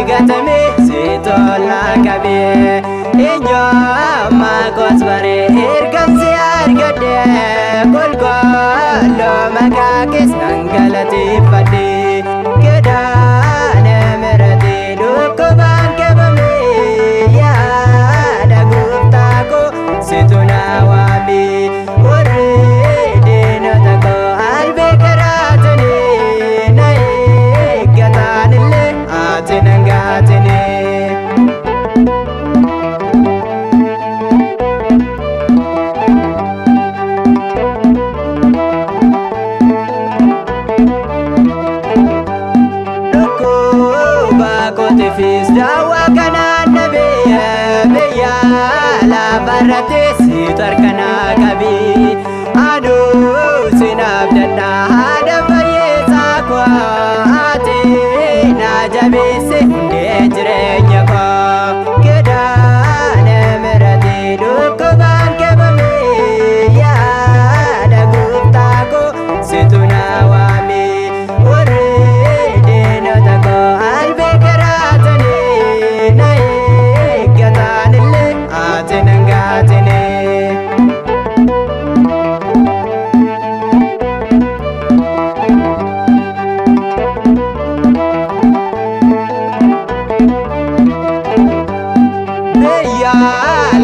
gatame sitola kabe inyo magos bare ergansi argade golgolo magakis nangalati fadi kedane merati dukuban kebame ya dagutako situna wabi ore deno tako albe karatani nae gatanille atinangatini Fis dawa kana nabe beya la barate sitar kana kabi adu sinab dada hada baye sakwa ate na jabe se ndejrenya ko keda ne merade dukuban kebame ya dagupta ko situna wami ore deno tako albe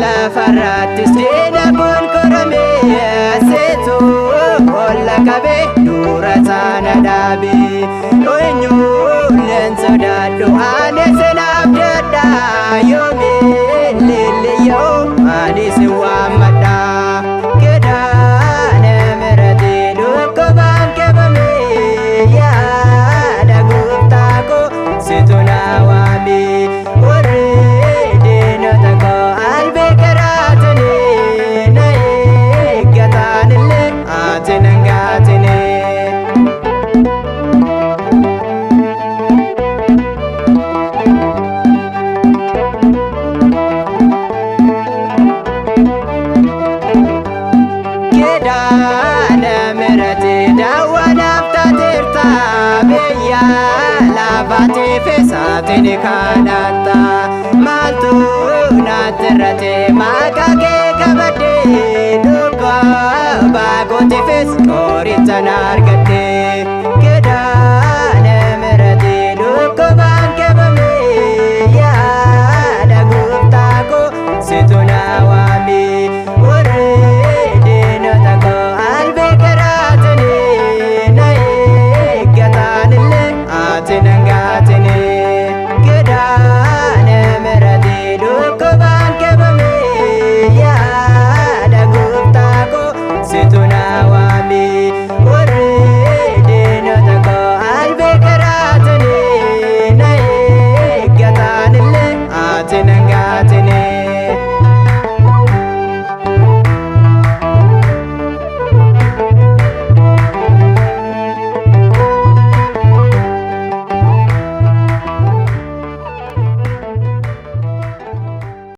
la faratis dina kun korame setu kolla kabe dura sana dabi oenyu lenso dadu ane senab dada yomi lili yo ane siwa mada keda ne merati dukuban kebame ya daguptako situna wabi ore dino tako albe karatani nae gatanille atinangatini kedana merati dawa nafta tirta beya lavati fesatini kanata maltu natrate magage kabade duka bagote fes koritan argate